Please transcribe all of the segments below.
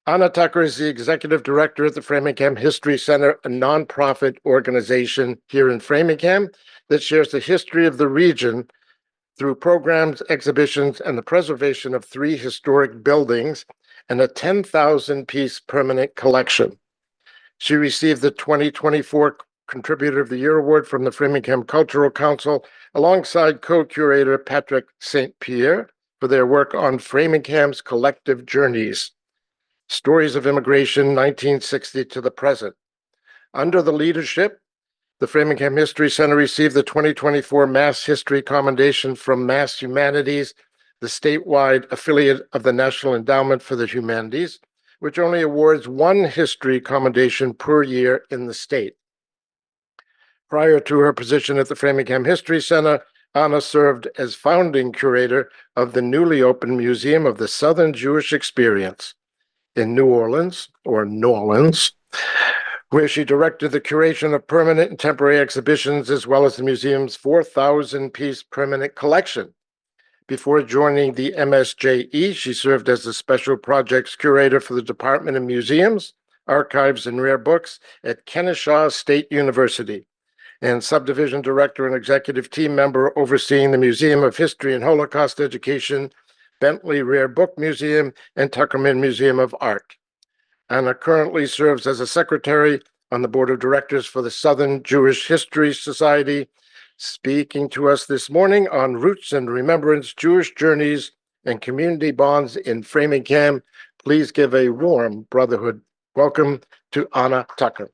Anna Tucker is the executive director at the Framingham History Center, a nonprofit organization here in Framingham that shares the history of the region through programs, exhibitions, and the preservation of 3 historic buildings and a 10,000-piece permanent collection. She received the 2024 Contributor of the Year Award from the Framingham Cultural Council alongside co-curator Patrick St. Pierre for their work on Framingham's collective journeys, Stories of Immigration, 1960 to the present. Under the leadership, the Framingham History Center received the 2024 Mass History Commendation from Mass Humanities, the statewide affiliate of the National Endowment for the Humanities, which only awards 1 history commendation per year in the state. Prior to her position at the Framingham History Center, Anna served as founding curator of the newly opened Museum of the Southern Jewish Experience in New Orleans, where she directed the curation of permanent and temporary exhibitions, as well as the museum's 4,000-piece permanent collection. Before joining the MSJE, she served as the special projects curator for the Department of Museums, Archives, and Rare Books at Kennesaw State University, and subdivision director and executive team member overseeing the Museum of History and Holocaust Education, Bentley Rare Book Museum, and Tuckerman Museum of Art. Anna currently serves as a secretary on the board of directors for the Southern Jewish History Society, speaking to us this morning on Roots and Remembrance, Jewish Journeys, and Community Bonds in Framingham. Please give a warm Brotherhood welcome to Anna Tucker.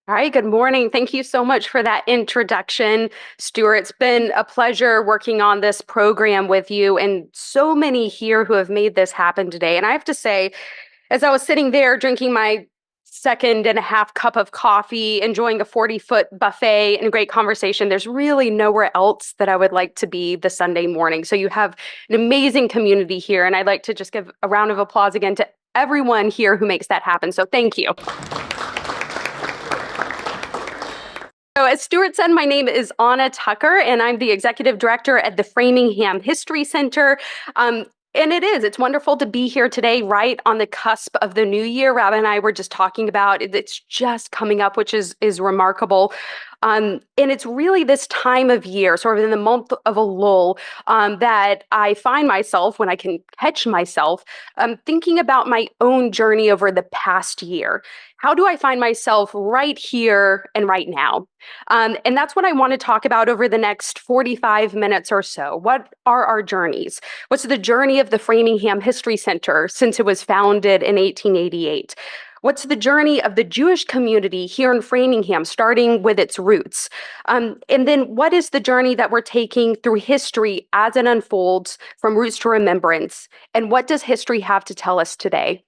All right, good morning. Thank you so much for that introduction, Stuart. It's been a pleasure working on this program with you and so many here who have made this happen today. And I have to say, as I was sitting there drinking my 2.5 cup of coffee, enjoying a 40-foot buffet and a great conversation, there's really nowhere else that I would like to be this Sunday morning. So you have an amazing community here, and I'd like to just give a round of applause again to everyone here who makes that happen. So thank you. So as Stuart said, my name is Anna Tucker, and I'm the executive director at the Framingham History Center. And it's wonderful to be here today, right on the cusp of the new year. Rabbi and I were just talking about it's just coming up, which is remarkable. And it's really this time of year, sort of in the month of a lull, that I find myself, when I can catch myself, thinking about my own journey over the past year. How do I find myself right here and right now? And that's what I want to talk about over the next 45 minutes or so. What are our journeys? What's the journey of the Framingham History Center since it was founded in 1888? What's the journey of the Jewish community here in Framingham, starting with its roots? And then what is the journey that we're taking through history as it unfolds from roots to remembrance? And what does history have to tell us today?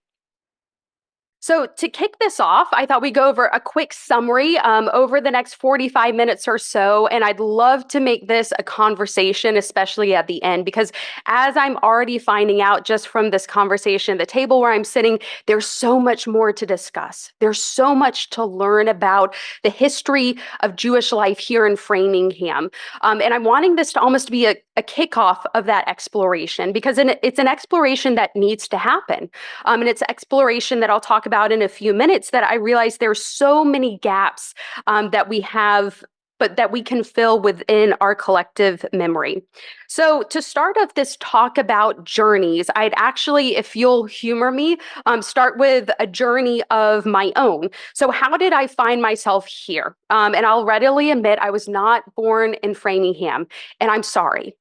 So to kick this off, I thought we'd go over a quick summary over the next 45 minutes or so, and I'd love to make this a conversation, especially at the end, because as I'm already finding out just from this conversation, the table where I'm sitting, there's so much more to discuss. There's so much to learn about the history of Jewish life here in Framingham. And I'm wanting this to almost be a kickoff of that exploration, because it's an exploration that needs to happen. And it's exploration that I'll talk about in a few minutes, that I realize there's so many gaps that we have, but that we can fill within our collective memory. So to start off this talk about journeys, I'd actually, if you'll humor me, start with a journey of my own. So how did I find myself here? And I'll readily admit I was not born in Framingham, and I'm sorry.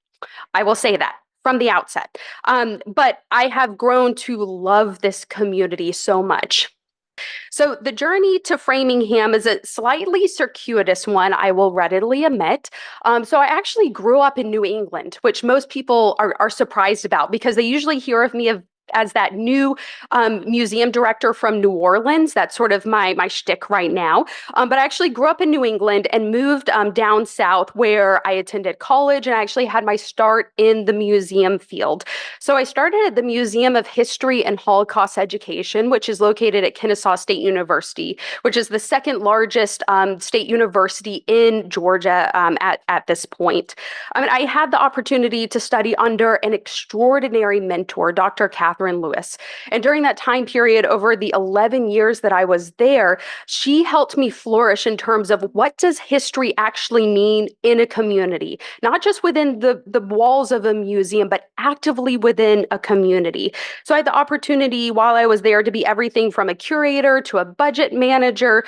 I will say that from the outset. But I have grown to love this community so much. So the journey to Framingham is a slightly circuitous one, I will readily admit. So I actually grew up in New England, which most people are surprised about, because they usually hear of me as that new museum director from New Orleans. That's sort of my shtick right now. But I actually grew up in New England and moved down south, where I attended college, and I actually had my start in the museum field. So I started at the Museum of History and Holocaust Education, which is located at Kennesaw State University, which is the second largest state university in Georgia at this point. I mean, I had the opportunity to study under an extraordinary mentor, Dr. Catherine Lewis. And during that time period, over the 11 years that I was there, she helped me flourish in terms of what does history actually mean in a community, not just within the walls of a museum, but actively within a community. So I had the opportunity while I was there to be everything from a curator to a budget manager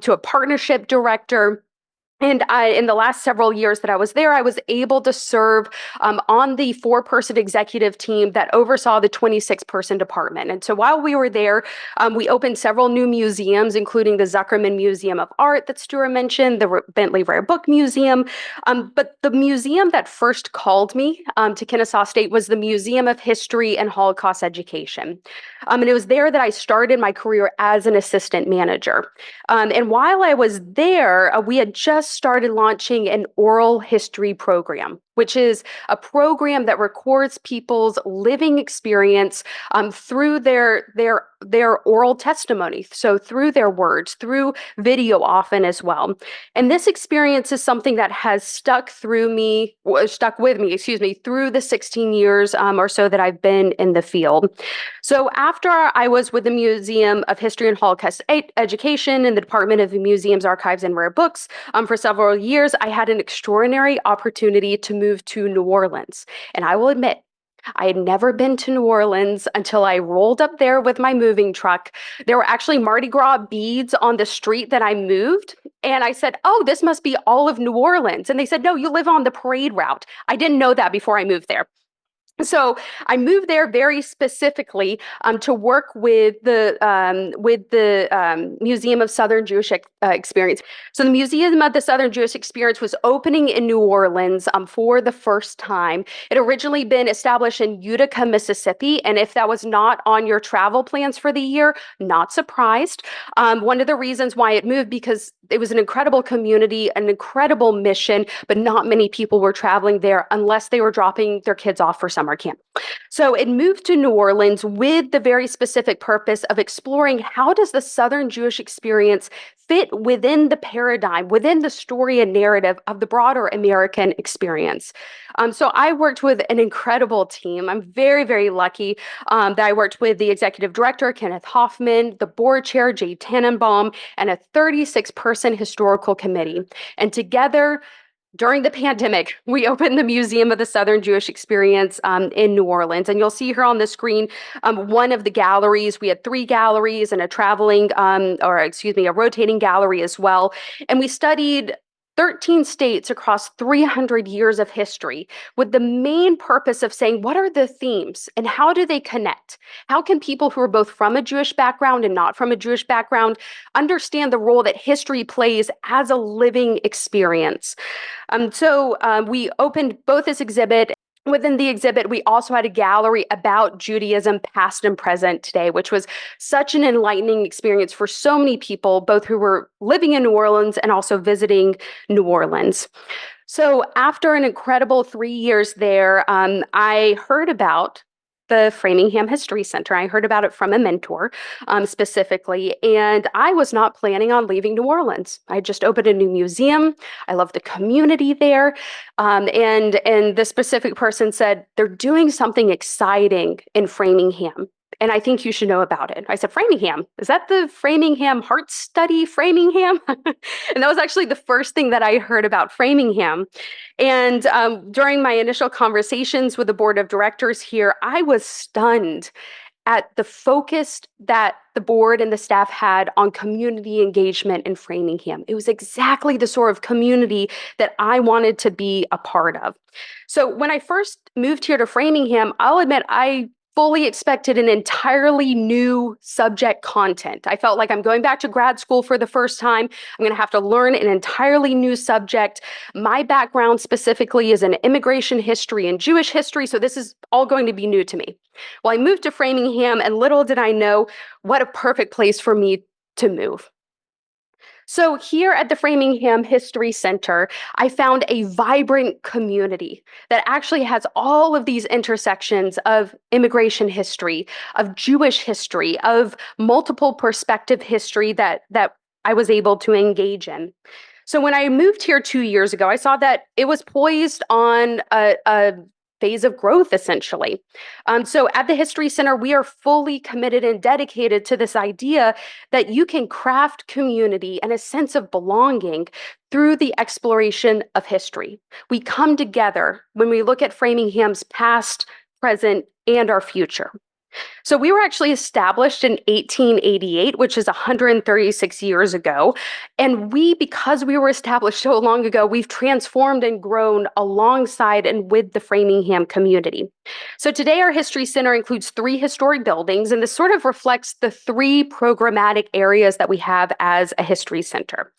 to a partnership director. And in the last several years that I was there, I was able to serve on the 4-person executive team that oversaw the 26-person department. And so while we were there, we opened several new museums, including the Zuckerman Museum of Art that Stuart mentioned, the Bentley Rare Book Museum. But the museum that first called me to Kennesaw State was the Museum of History and Holocaust Education. And it was there that I started my career as an assistant manager. And while I was there, we had just started launching an oral history program, which is a program that records people's living experience through their oral testimony. So through their words, through video often as well. And this experience is something that has stuck with me, through the 16 years or so that I've been in the field. So after I was with the Museum of History and Holocaust Education and the Department of Museums, Archives, and Rare Books for several years, I had an extraordinary opportunity to move to New Orleans. And I will admit, I had never been to New Orleans until I rolled up there with my moving truck. There were actually Mardi Gras beads on the street that I moved. And I said, "Oh, this must be all of New Orleans." And they said, "No, you live on the parade route." I didn't know that before I moved there. So I moved there very specifically to work with the Museum of Southern Jewish Experience. So the Museum of the Southern Jewish Experience was opening in New Orleans for the first time. It originally been established in Utica, Mississippi, and if that was not on your travel plans for the year, not surprised. One of the reasons why it moved because it was an incredible community, an incredible mission, but not many people were traveling there unless they were dropping their kids off for summer camp. So it moved to New Orleans with the very specific purpose of exploring how does the Southern Jewish experience fit within the paradigm, within the story and narrative of the broader American experience. So I worked with an incredible team. I'm very, very lucky that I worked with the executive director, Kenneth Hoffman, the board chair, Jay Tannenbaum, and a 36-person historical committee. And together, during the pandemic, we opened the Museum of the Southern Jewish Experience in New Orleans. And you'll see here on the screen one of the galleries. We had 3 galleries and a rotating gallery as well. And we studied 13 states across 300 years of history with the main purpose of saying, what are the themes and how do they connect? How can people who are both from a Jewish background and not from a Jewish background understand the role that history plays as a living experience? So we opened both this exhibit. Within the exhibit, we also had a gallery about Judaism, past and present today, which was such an enlightening experience for so many people, both who were living in New Orleans and also visiting New Orleans. So after an incredible 3 years there, I heard about the Framingham History Center. I heard about it from a mentor specifically, and I was not planning on leaving New Orleans. I just opened a new museum. I love the community there. And the specific person said, they're doing something exciting in Framingham. And I think you should know about it. I said, Framingham, is that the Framingham Heart Study Framingham? And that was actually the first thing that I heard about Framingham. And during my initial conversations with the board of directors here, I was stunned at the focus that the board and the staff had on community engagement in Framingham. It was exactly the sort of community that I wanted to be a part of. So when I first moved here to Framingham, I'll admit I fully expected an entirely new subject content. I felt like I'm going back to grad school for the first time. I'm going to have to learn an entirely new subject. My background specifically is in immigration history and Jewish history, so this is all going to be new to me. Well, I moved to Framingham, and little did I know what a perfect place for me to move. So here at the Framingham History Center, I found a vibrant community that actually has all of these intersections of immigration history, of Jewish history, of multiple perspective history that I was able to engage in. So when I moved here 2 years ago, I saw that it was poised on a phase of growth, essentially. So at the History Center, we are fully committed and dedicated to this idea that you can craft community and a sense of belonging through the exploration of history. We come together when we look at Framingham's past, present, and our future. So we were actually established in 1888, which is 136 years ago. And because we were established so long ago, we've transformed and grown alongside and with the Framingham community. So today our History Center includes 3 historic buildings, and this sort of reflects the 3 programmatic areas that we have as a History Center.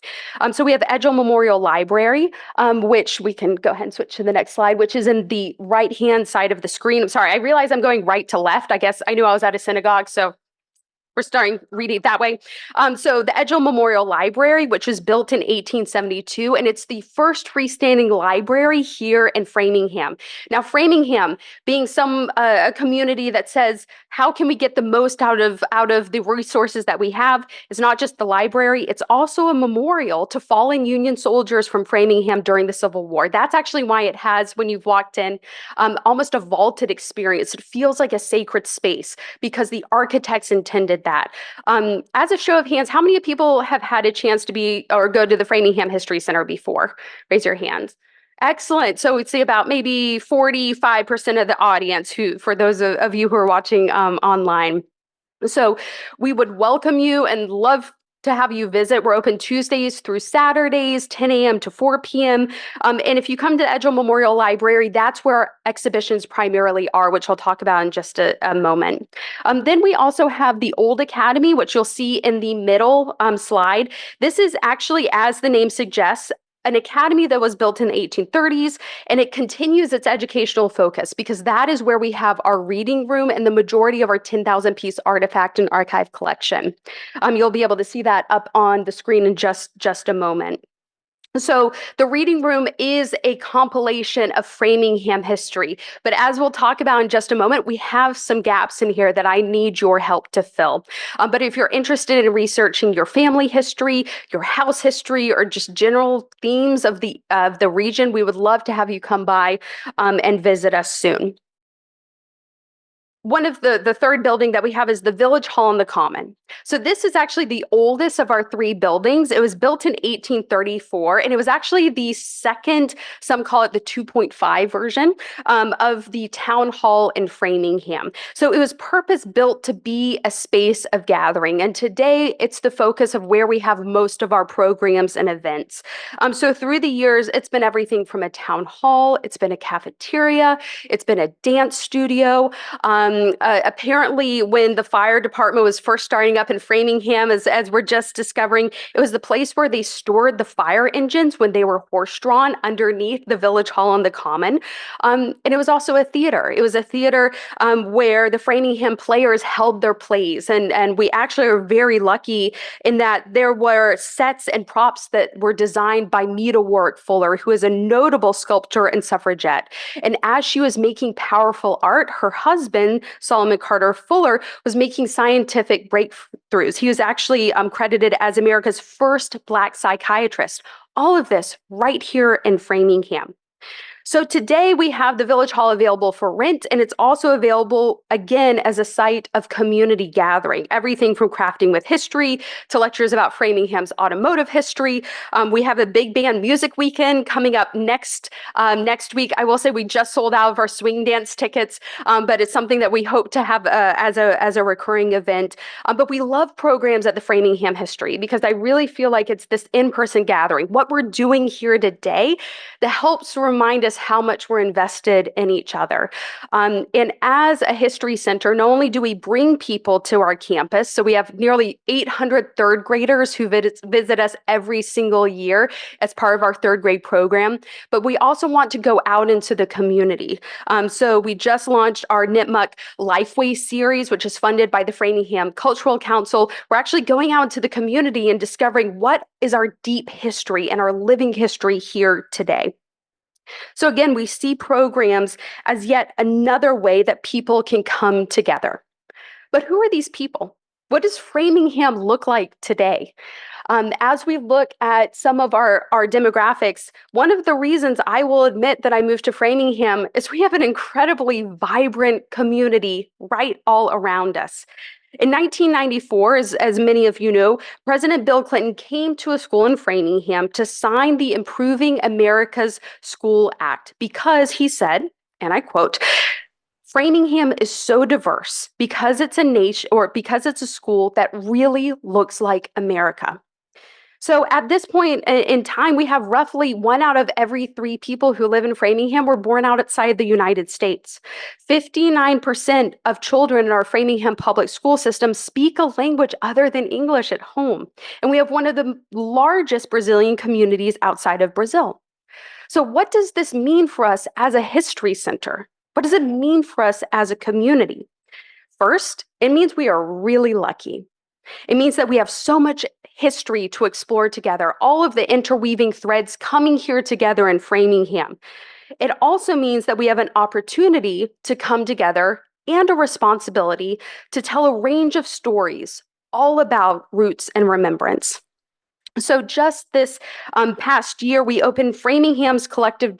So we have Edgell Memorial Library, which we can go ahead and switch to the next slide, which is in the right-hand side of the screen. I'm sorry, I realize I'm going right to left. I guess I knew I was at a synagogue, so we're starting reading it that way. So the Edgell Memorial Library, which was built in 1872, and it's the first freestanding library here in Framingham. Now, Framingham, being a community that says, how can we get the most out of the resources that we have? It's not just the library; it's also a memorial to fallen Union soldiers from Framingham during the Civil War. That's actually why it has, when you've walked in, almost a vaulted experience. It feels like a sacred space because the architects intended that. As a show of hands, how many people have had a chance to be or go to the Framingham History Center before? Raise your hands. Excellent. So we'd say about maybe 45% of the audience for those of you who are watching online. So we would welcome you and love to have you visit. We're open Tuesdays through Saturdays, 10 a.m. to 4 p.m. And if you come to Edgell Memorial Library, that's where exhibitions primarily are, which I'll talk about in just a moment. Then we also have the Old Academy, which you'll see in the middle slide. This is actually, as the name suggests, an academy that was built in the 1830s, and it continues its educational focus because that is where we have our reading room and the majority of our 10,000-piece artifact and archive collection. You'll be able to see that up on the screen in just a moment. So the reading room is a compilation of Framingham history, but as we'll talk about in just a moment, we have some gaps in here that I need your help to fill. But if you're interested in researching your family history, your house history, or just general themes of the region, we would love to have you come by and visit us soon. One of the third building that we have is the Village Hall on the Common. So this is actually the oldest of our 3 buildings. It was built in 1834, and it was actually the second, some call it the 2.5 version, of the town hall in Framingham. So it was purpose-built to be a space of gathering, and today it's the focus of where we have most of our programs and events. So through the years, it's been everything from a town hall, it's been a cafeteria, it's been a dance studio. Apparently, when the fire department was first starting up in Framingham, as we're just discovering, it was the place where they stored the fire engines when they were horse-drawn underneath the Village Hall on the Common. And it was also a theater. It was a theater where the Framingham players held their plays. And we actually are very lucky in that there were sets and props that were designed by Meta Warwick Fuller, who is a notable sculptor and suffragette. And as she was making powerful art, her husband, Solomon Carter Fuller, was making scientific breakthroughs. He was actually credited as America's first Black psychiatrist. All of this right here in Framingham. So today we have the Village Hall available for rent, and it's also available again as a site of community gathering, everything from crafting with history to lectures about Framingham's automotive history. We have a big band music weekend coming up next week. I will say we just sold out of our swing dance tickets, but it's something that we hope to have as a recurring event. But we love programs at the Framingham History because I really feel like it's this in-person gathering, what we're doing here today, that helps remind us how much we're invested in each other. And as a history center, not only do we bring people to our campus, so we have nearly 800 third graders who visit us every single year as part of our third grade program, but we also want to go out into the community. So we just launched our Nipmuc Lifeway series, which is funded by the Framingham Cultural Council. We're actually going out into the community and discovering what is our deep history and our living history here today. So again, we see programs as yet another way that people can come together. But who are these people? What does Framingham look like today? As we look at some of our demographics, one of the reasons I will admit that I moved to Framingham is we have an incredibly vibrant community right all around us. In 1994, as many of you know, President Bill Clinton came to a school in Framingham to sign the Improving America's School Act because he said, and I quote, Framingham is so diverse because it's a nation or because it's a school that really looks like America. So at this point in time, we have roughly 1 out of every 3 people who live in Framingham were born outside the United States. 59% of children in our Framingham public school system speak a language other than English at home. And we have one of the largest Brazilian communities outside of Brazil. So what does this mean for us as a history center? What does it mean for us as a community? First, it means we are really lucky. It means that we have so much history to explore together, all of the interweaving threads coming here together in Framingham. It also means that we have an opportunity to come together and a responsibility to tell a range of stories all about roots and remembrance. So just this past year, we opened Framingham's Collective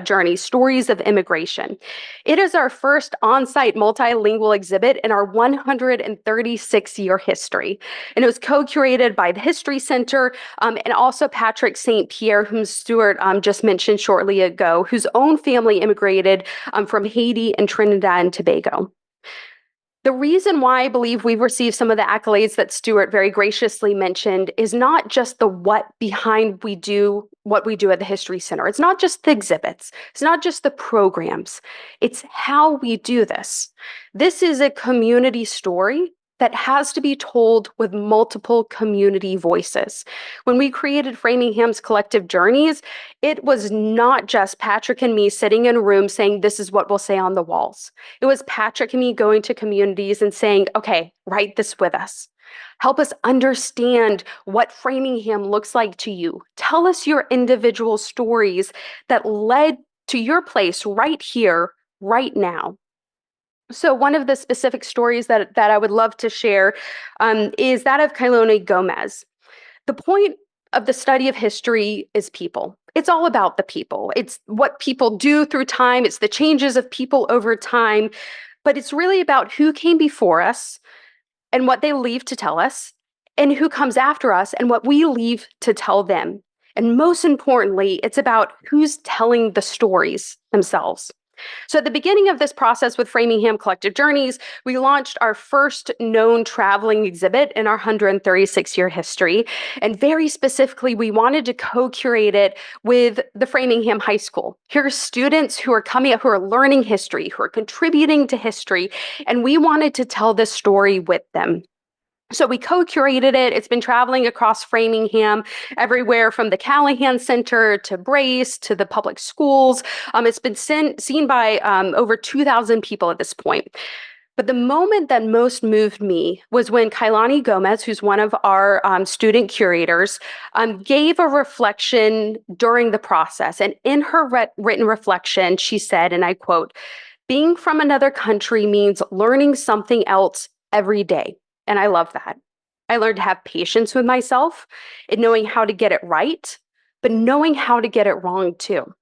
Journey, Stories of Immigration. It is our first on-site multilingual exhibit in our 136-year history. And it was co-curated by the History Center and also Patrick St. Pierre, whom Stuart just mentioned shortly ago, whose own family immigrated from Haiti and Trinidad and Tobago. The reason why I believe we've received some of the accolades that Stuart very graciously mentioned is not just the what behind what we do at the History Center. It's not just the exhibits. It's not just the programs. It's how we do this. This is a community story that has to be told with multiple community voices. When we created Framingham's Collective Journeys, it was not just Patrick and me sitting in a room saying, this is what we'll say on the walls. It was Patrick and me going to communities and saying, okay, write this with us. Help us understand what Framingham looks like to you. Tell us your individual stories that led to your place right here, right now. So one of the specific stories that I would love to share is that of Kailoni Gomez. The point of the study of history is people. It's all about the people. It's what people do through time. It's the changes of people over time. But it's really about who came before us and what they leave to tell us, and who comes after us and what we leave to tell them. And most importantly, it's about who's telling the stories themselves. So at the beginning of this process with Framingham Collective Journeys, we launched our first known traveling exhibit in our 136-year history. And very specifically, we wanted to co-curate it with the Framingham High School. Here are students who are coming up, who are learning history, who are contributing to history, and we wanted to tell this story with them. So we co-curated it. It's been traveling across Framingham, everywhere from the Callahan Center to Brace to the public schools. It's been seen by over 2,000 people at this point. But the moment that most moved me was when Kailoni Gomez, who's one of our student curators, gave a reflection during the process. And in her written reflection, she said, and I quote, "Being from another country means learning something else every day." And I love that. I learned to have patience with myself and knowing how to get it right, but knowing how to get it wrong too.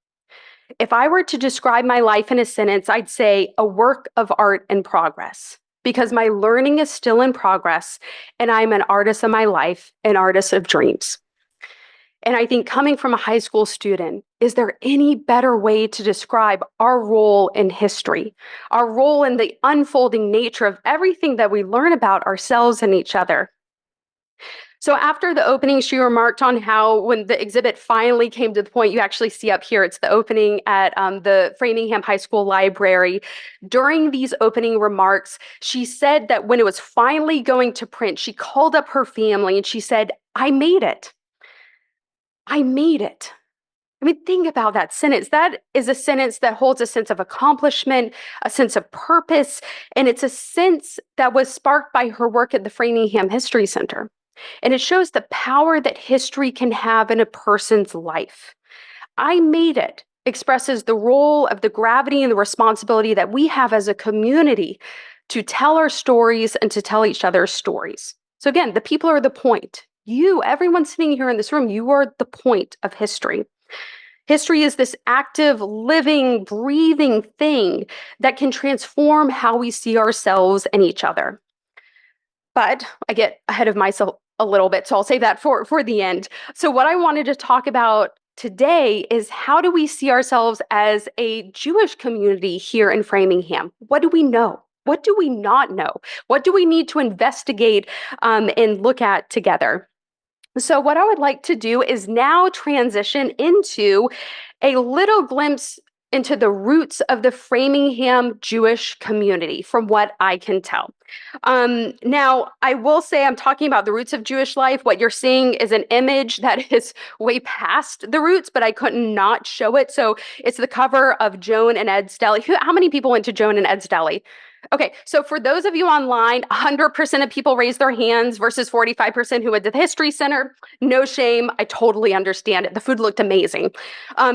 If I were to describe my life in a sentence, I'd say a work of art in progress, because my learning is still in progress and I'm an artist of my life, an artist of dreams. And I think coming from a high school student, is there any better way to describe our role in history, our role in the unfolding nature of everything that we learn about ourselves and each other? So after the opening, she remarked on how when the exhibit finally came to the point, you actually see up here, it's the opening at the Framingham High School Library. During these opening remarks, she said that when it was finally going to print, she called up her family and she said, "I made it. I made it." I mean, think about that sentence. That is a sentence that holds a sense of accomplishment, a sense of purpose, and it's a sense that was sparked by her work at the Framingham History Center. And it shows the power that history can have in a person's life. "I made it" expresses the role of the gravity and the responsibility that we have as a community to tell our stories and to tell each other's stories. So again, the people are the point. You, everyone sitting here in this room, you are the point of history. History is this active, living, breathing thing that can transform how we see ourselves and each other. But I get ahead of myself a little bit, so I'll save that for the end. So what I wanted to talk about today is how do we see ourselves as a Jewish community here in Framingham? What do we know? What do we not know? What do we need to investigate and look at together? So what I would like to do is now transition into a little glimpse into the roots of the Framingham Jewish community, from what I can tell. Now, I will say I'm talking about the roots of Jewish life. What you're seeing is an image that is way past the roots, but I couldn't not show it. So it's the cover of Joan and Ed's Deli. How many people went to Joan and Ed's Deli? Okay, so for those of you online, 100% of people raised their hands versus 45% who went to the History Center. No shame. I totally understand it. The food looked amazing.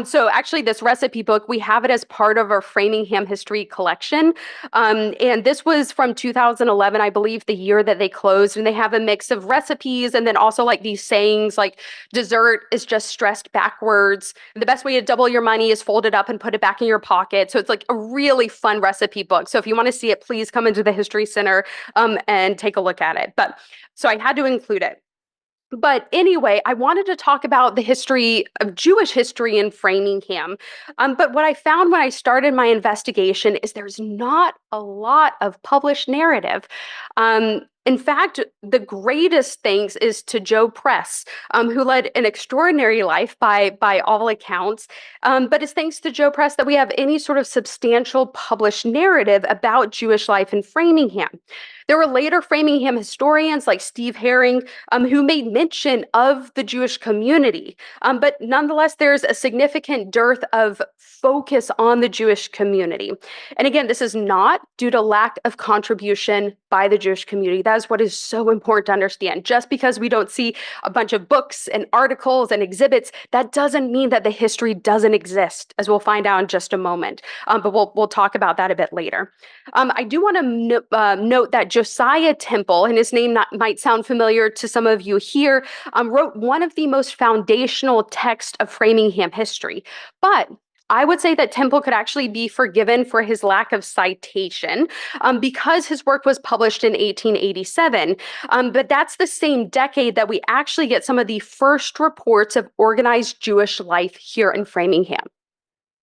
So actually, this recipe book, we have it as part of our Framingham history collection. And this was from 2011, I believe, the year that they closed. And they have a mix of recipes and then also like these sayings like dessert is just stressed backwards. The best way to double your money is fold it up and put it back in your pocket. So it's like a really fun recipe book. So if you want to see it, please come into the History Center and take a look at it. But so I had to include it. But anyway, I wanted to talk about the history of Jewish history in Framingham. But what I found when I started my investigation is there's not a lot of published narrative. In fact, the greatest thanks is to Joe Press, who led an extraordinary life by all accounts. But it's thanks to Joe Press that we have any sort of substantial published narrative about Jewish life in Framingham. There were later Framingham historians like Steve Herring who made mention of the Jewish community. But nonetheless, there's a significant dearth of focus on the Jewish community. And again, this is not due to lack of contribution by the Jewish community. That is what is so important to understand. Just because we don't see a bunch of books and articles and exhibits, that doesn't mean that the history doesn't exist, as we'll find out in just a moment. But we'll talk about that a bit later. I do want to note that Josiah Temple, and his name might sound familiar to some of you here, wrote one of the most foundational texts of Framingham history. But I would say that Temple could actually be forgiven for his lack of citation because his work was published in 1887. But that's the same decade that we actually get some of the first reports of organized Jewish life here in Framingham.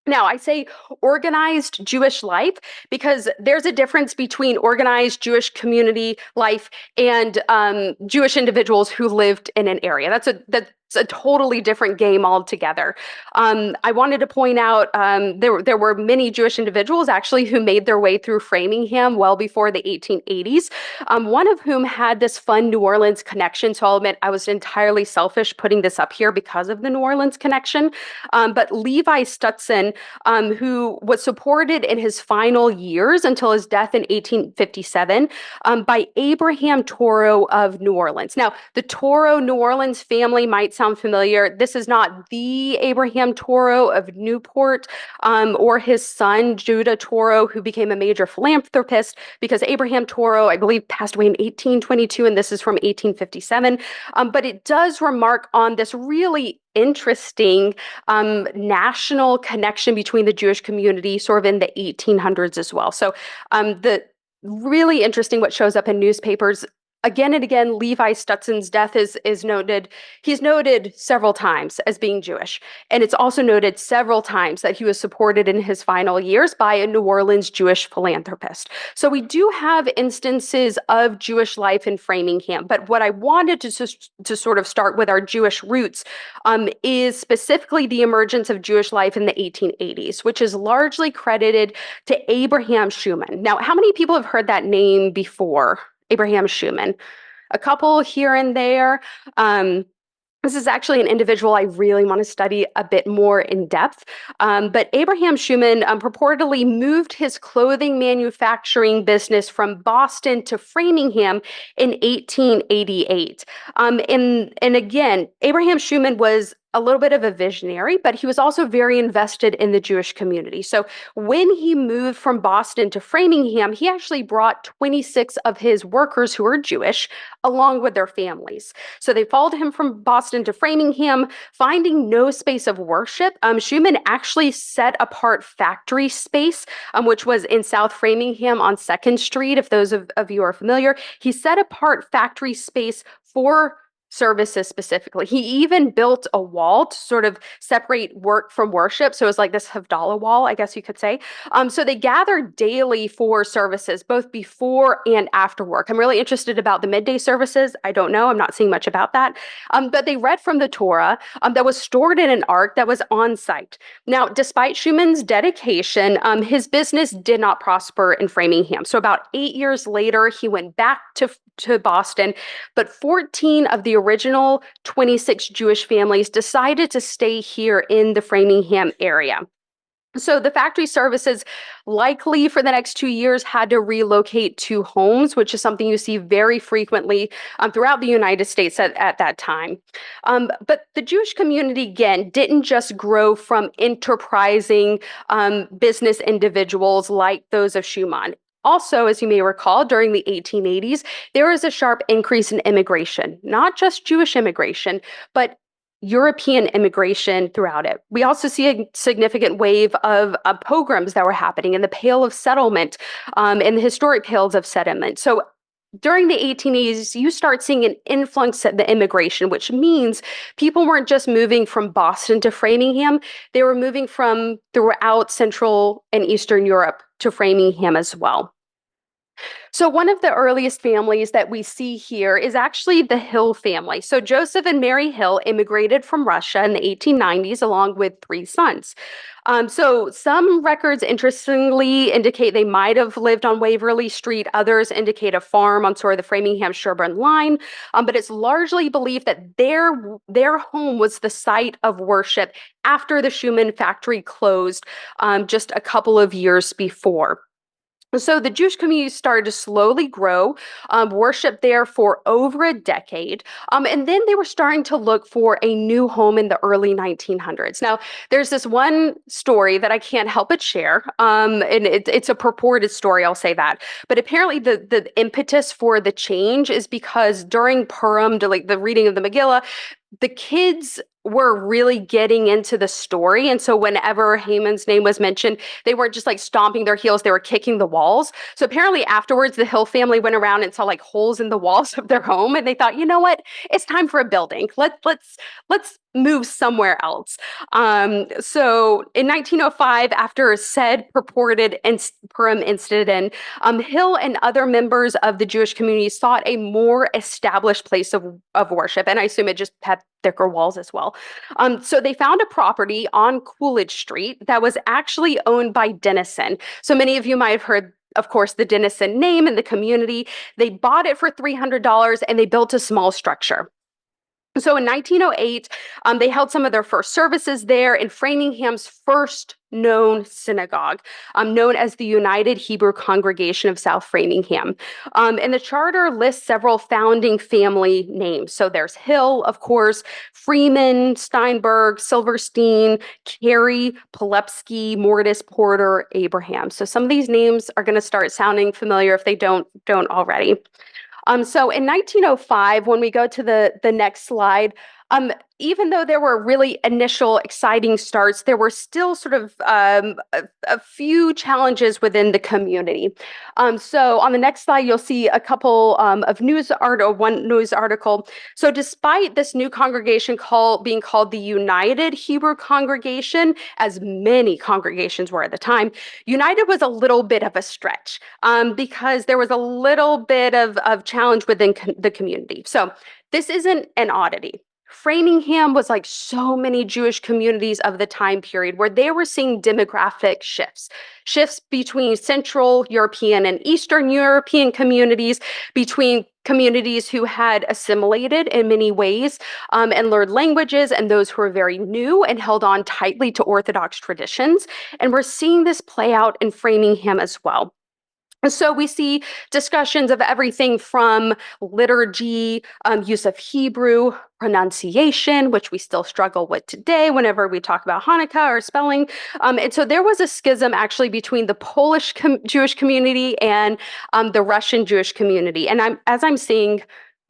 Now, I say organized Jewish life because there's a difference between organized Jewish community life and Jewish individuals who lived in an area. That's a totally different game altogether. I wanted to point out there were many Jewish individuals actually who made their way through Framingham well before the 1880s, one of whom had this fun New Orleans connection. So I'll admit I was entirely selfish putting this up here because of the New Orleans connection. But Levi Stutson, who was supported in his final years until his death in 1857 by Abraham Toro of New Orleans. Now, the Toro New Orleans family might sound familiar. This is not the Abraham Toro of Newport or his son, Judah Toro, who became a major philanthropist, because Abraham Toro, I believe, passed away in 1822, and this is from 1857. But it does remark on this really interesting national connection between the Jewish community sort of in the 1800s as well. So the really interesting what shows up in newspapers. Again and again, Levi Stutson's death is noted. He's noted several times as being Jewish. And it's also noted several times that he was supported in his final years by a New Orleans Jewish philanthropist. So we do have instances of Jewish life in Framingham. But what I wanted to sort of start with our Jewish roots is specifically the emergence of Jewish life in the 1880s, which is largely credited to Abraham Schumann. Now, how many people have heard that name before? Abraham Schumann. A couple here and there. This is actually an individual I really want to study a bit more in depth. But Abraham Schumann purportedly moved his clothing manufacturing business from Boston to Framingham in 1888. And again, Abraham Schumann was a little bit of a visionary, but he was also very invested in the Jewish community. So when he moved from Boston to Framingham, he actually brought 26 of his workers who are Jewish along with their families. So they followed him from Boston to Framingham, finding no space of worship. Schumann actually set apart factory space, which was in South Framingham on 2nd Street, if those of you are familiar. He set apart factory space for services specifically. He even built a wall to sort of separate work from worship. So it was like this Havdalah wall, I guess you could say. So they gathered daily for services, both before and after work. I'm really interested about the midday services. I don't know. I'm not seeing much about that. But they read from the Torah that was stored in an ark that was on site. Now, despite Schumann's dedication, his business did not prosper in Framingham. So about 8 years later, he went back to Boston, but 14 of the original 26 Jewish families decided to stay here in the Framingham area. So the factory services likely for the next 2 years had to relocate to homes, which is something you see very frequently throughout the United States at that time. But the Jewish community, again, didn't just grow from enterprising business individuals like those of Schumann. Also, as you may recall, during the 1880s, there was a sharp increase in immigration, not just Jewish immigration, but European immigration throughout it. We also see a significant wave of pogroms that were happening in the Pale of Settlement, in the historic Pales of Settlement. So during the 1880s, you start seeing an influx of the immigration, which means people weren't just moving from Boston to Framingham, they were moving from throughout Central and Eastern Europe to Framingham as well. So one of the earliest families that we see here is actually the Hill family. So Joseph and Mary Hill immigrated from Russia in the 1890s along with 3 sons. So some records, interestingly, indicate they might have lived on Waverly Street. Others indicate a farm on sort of the Framingham-Sherburne line. But it's largely believed that their home was the site of worship after the Schumann factory closed just a couple of years before. So the Jewish community started to slowly grow, worship there for over a decade, and then they were starting to look for a new home in the early 1900s. Now, there's this one story that I can't help but share, and it's a purported story, I'll say that. But apparently the impetus for the change is because during Purim, like the reading of the Megillah, the kids were really getting into the story. And so whenever Haman's name was mentioned, they weren't just like stomping their heels, they were kicking the walls. So apparently afterwards, the Hill family went around and saw like holes in the walls of their home. And they thought, you know what, it's time for a building. Let's move somewhere else. So in 1905, after said purported Purim incident, Hill and other members of the Jewish community sought a more established place of worship. And I assume it just had thicker walls as well. So they found a property on Coolidge Street that was actually owned by Dennison. So many of you might have heard, of course, the Dennison name in the community. They bought it for $300 and they built a small structure. So in 1908, they held some of their first services there in Framingham's first known synagogue, known as the United Hebrew Congregation of South Framingham. And the charter lists several founding family names. So there's Hill, of course, Freeman, Steinberg, Silverstein, Carey, Polepsky, Mortis, Porter, Abraham. So some of these names are going to start sounding familiar if they don't already. So in 1905, when we go to the next slide, even though there were really initial exciting starts, there were still sort of a few challenges within the community. So on the next slide, you'll see a couple of one news article. So despite this new congregation being called the United Hebrew Congregation, as many congregations were at the time, United was a little bit of a stretch because there was a little bit of challenge within the community. So this isn't an oddity. Framingham was like so many Jewish communities of the time period where they were seeing demographic shifts between Central European and Eastern European communities, between communities who had assimilated in many ways and learned languages, and those who were very new and held on tightly to Orthodox traditions. And we're seeing this play out in Framingham as well. So we see discussions of everything from liturgy, use of Hebrew, pronunciation, which we still struggle with today whenever we talk about Hanukkah or spelling. And so there was a schism actually between the Polish Jewish community and the Russian Jewish community. And as I'm seeing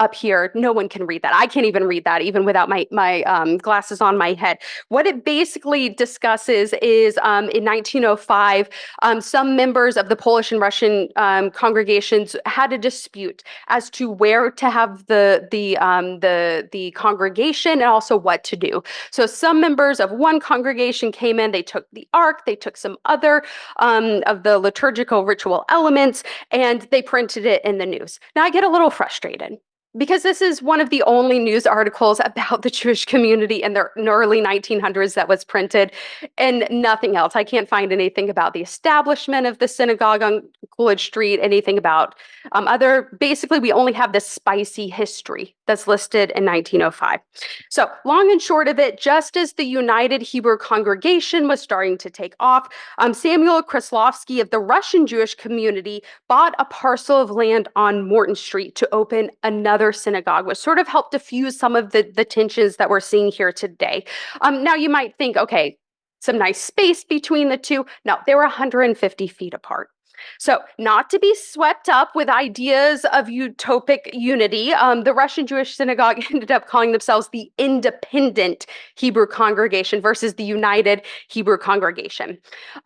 up here, no one can read that. I can't even read that, even without my glasses on my head. What it basically discusses is in 1905, some members of the Polish and Russian congregations had a dispute as to where to have the congregation and also what to do. So some members of one congregation came in, they took the ark, they took some other of the liturgical ritual elements, and they printed it in the news. Now I get a little frustrated, because this is one of the only news articles about the Jewish community in the early 1900s that was printed, and nothing else. I can't find anything about the establishment of the synagogue on Coolidge Street, anything about basically we only have this spicy history that's listed in 1905. So long and short of it, just as the United Hebrew Congregation was starting to take off, Samuel Kraslovsky of the Russian Jewish community bought a parcel of land on Morton Street to open another synagogue, which sort of helped diffuse some of the tensions that we're seeing here today. Now you might think, okay, some nice space between the two. No, they were 150 feet apart. So, not to be swept up with ideas of utopic unity, the Russian Jewish synagogue ended up calling themselves the Independent Hebrew Congregation versus the United Hebrew Congregation.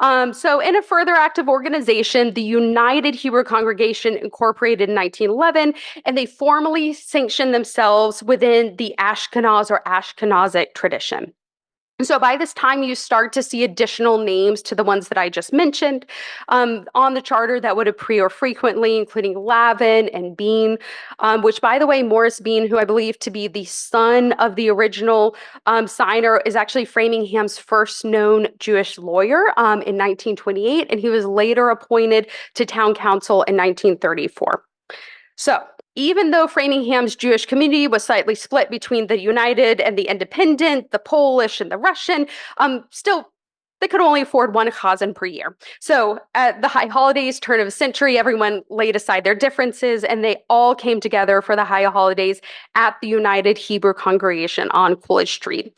So, in a further act of organization, the United Hebrew Congregation incorporated in 1911, and they formally sanctioned themselves within the Ashkenaz or Ashkenazic tradition. So by this time, you start to see additional names to the ones that I just mentioned on the charter that would appear frequently, including Lavin and Bean, which, by the way, Morris Bean, who I believe to be the son of the original signer, is actually Framingham's first known Jewish lawyer in 1928, and he was later appointed to town council in 1934. So even though Framingham's Jewish community was slightly split between the United and the Independent, the Polish and the Russian, still they could only afford one chazan per year. So at the high holidays, turn of the century, everyone laid aside their differences and they all came together for the high holidays at the United Hebrew Congregation on Coolidge Street.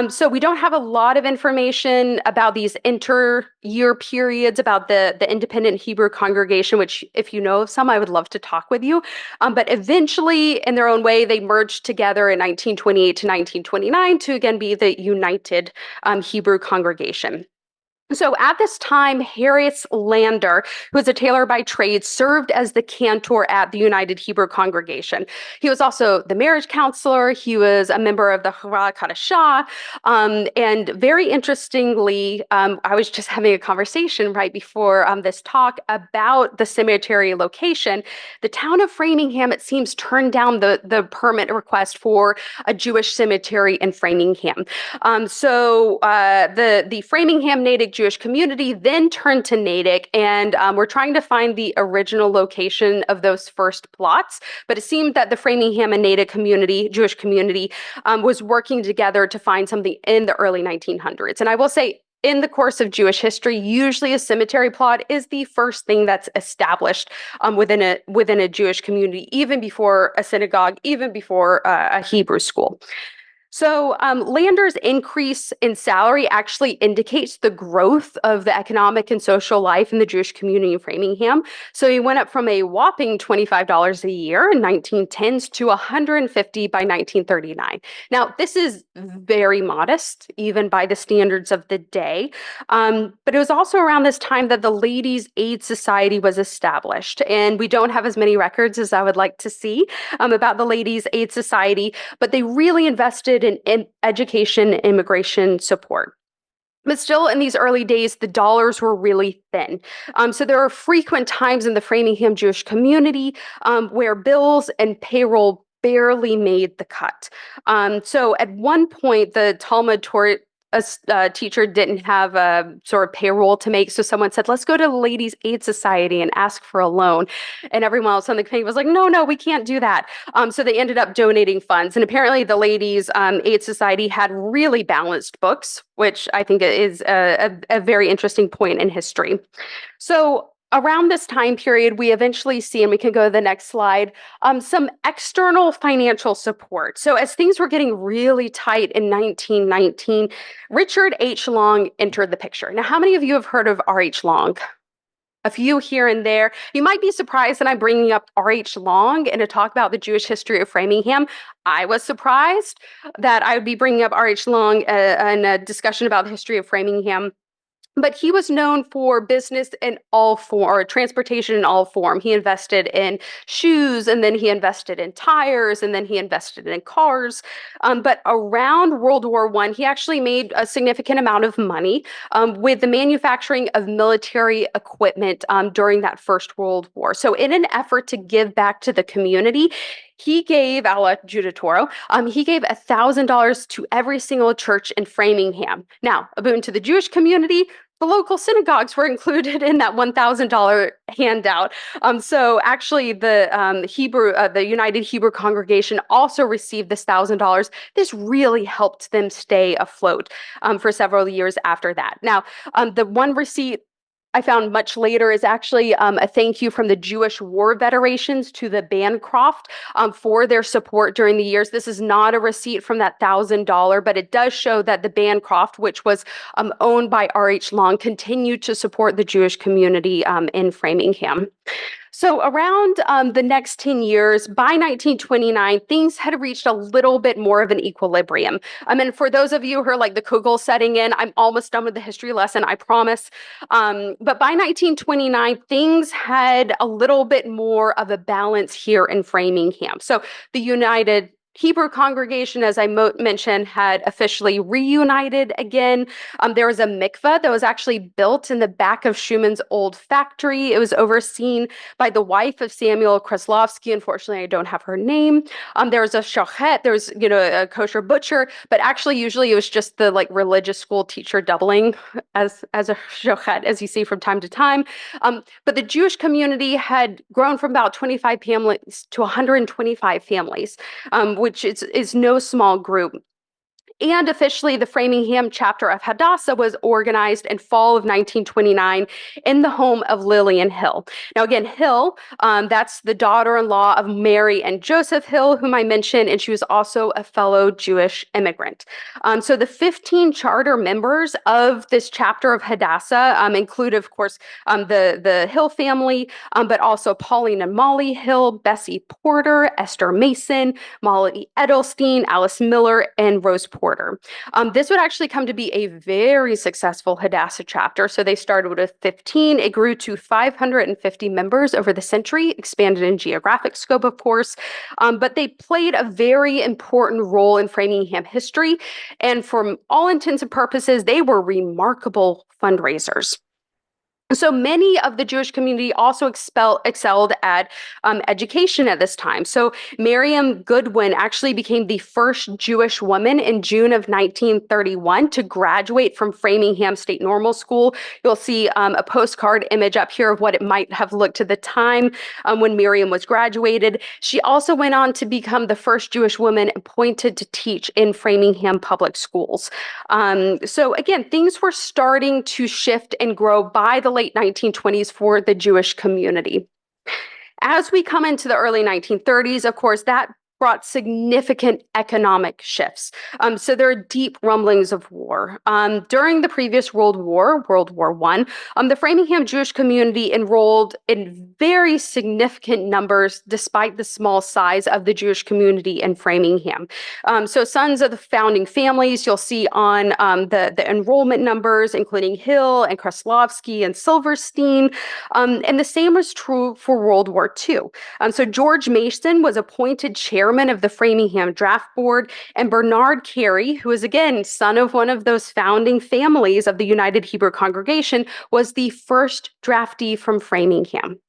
So we don't have a lot of information about these inter-year periods about the Independent Hebrew Congregation, which if you know of some, I would love to talk with you. But eventually, in their own way, they merged together in 1928 to 1929 to again be the United Hebrew Congregation. So at this time, Harris Lander, who was a tailor by trade, served as the cantor at the United Hebrew Congregation. He was also the marriage counselor. He was a member of the Hara Kadashah. And very interestingly, I was just having a conversation right before this talk about the cemetery location. The town of Framingham, it seems, turned down the permit request for a Jewish cemetery in Framingham. So the Framingham Natick Jewish community then turned to Natick, and we're trying to find the original location of those first plots. But it seemed that the Framingham and Natick community, Jewish community, was working together to find something in the early 1900s. And I will say, in the course of Jewish history, usually a cemetery plot is the first thing that's established within a Jewish community, even before a synagogue, even before a Hebrew school. So Lander's increase in salary actually indicates the growth of the economic and social life in the Jewish community in Framingham. So he went up from a whopping $25 a year in 1910s to $150 by 1939. Now, this is very modest, even by the standards of the day. But it was also around this time that the Ladies' Aid Society was established. And we don't have as many records as I would like to see about the Ladies' Aid Society, but they really invested in education and immigration support. But still, in these early days, the dollars were really thin. So there are frequent times in the Framingham Jewish community where bills and payroll barely made the cut. So at one point, the Talmud Torah teacher didn't have a sort of payroll to make. So someone said, let's go to the Ladies' Aid Society and ask for a loan. And everyone else on the committee was like, no, we can't do that. So they ended up donating funds. And apparently the Ladies' Aid Society had really balanced books, which I think is a very interesting point in history. So Around this time period, we eventually see, and we can go to the next slide, some external financial support. So as things were getting really tight in 1919, Richard H. Long entered the picture. Now, how many of you have heard of R.H. Long? A few here and there. You might be surprised that I'm bringing up R.H. Long and to talk about the Jewish history of Framingham. I was surprised that I would be bringing up R.H. Long in a discussion about the history of Framingham. But he was known for business in all form, or transportation in all form. He invested in shoes, and then he invested in tires, and then he invested in cars. But around World War I, he actually made a significant amount of money with the manufacturing of military equipment during that First World War. So in an effort to give back to the community, he gave, a la Judah Toro, he gave $1,000 to every single church in Framingham. Now, a boon to the Jewish community, the local synagogues were included in that $1,000 handout. So actually, the United Hebrew Congregation also received this $1,000. This really helped them stay afloat for several years after that. Now, the one receipt I found much later is actually a thank you from the Jewish war veterans to the Bancroft for their support during the years. This is not a receipt from that $1,000, but it does show that the Bancroft, which was owned by R.H. Long, continued to support the Jewish community in Framingham. So around the next 10 years, by 1929, things had reached a little bit more of an equilibrium. And for those of you who are like the Kugel setting in, I'm almost done with the history lesson, I promise. But by 1929, things had a little bit more of a balance here in Framingham. So the United Hebrew congregation, as I mentioned, had officially reunited again. There was a mikveh that was actually built in the back of Schumann's old factory. It was overseen by the wife of Samuel Kreslowski. Unfortunately, I don't have her name. There was a shochet. There was, a kosher butcher, but actually, usually it was just the religious school teacher doubling as a shochet, as you see from time to time. But the Jewish community had grown from about 25 families to 125 families, which is no small group. And officially, the Framingham chapter of Hadassah was organized in fall of 1929 in the home of Lillian Hill. Now, again, Hill, that's the daughter-in-law of Mary and Joseph Hill, whom I mentioned, and she was also a fellow Jewish immigrant. So the 15 charter members of this chapter of Hadassah include, of course, the Hill family, but also Pauline and Molly Hill, Bessie Porter, Esther Mason, Molly Edelstein, Alice Miller, and Rose Porter. This would actually come to be a very successful Hadassah chapter. So they started with 15. It grew to 550 members over the century, expanded in geographic scope, of course. But they played a very important role in Framingham history. And for all intents and purposes, they were remarkable fundraisers. So many of the Jewish community also excelled at education at this time. So Miriam Goodwin actually became the first Jewish woman in June of 1931 to graduate from Framingham State Normal School. You'll see a postcard image up here of what it might have looked at the time when Miriam was graduated. She also went on to become the first Jewish woman appointed to teach in Framingham public schools. So again, things were starting to shift and grow by the late 1920s for the Jewish community. As we come into the early 1930s, of course, that brought significant economic shifts. So there are deep rumblings of war. During the previous World War I, the Framingham Jewish community enrolled in very significant numbers despite the small size of the Jewish community in Framingham. So sons of the founding families, you'll see on the enrollment numbers, including Hill and Kreslowski and Silverstein. And the same was true for World War II. So George Mason was appointed chairman of the Framingham Draft Board, and Bernard Carey, who is again son of one of those founding families of the United Hebrew Congregation, was the first draftee from Framingham.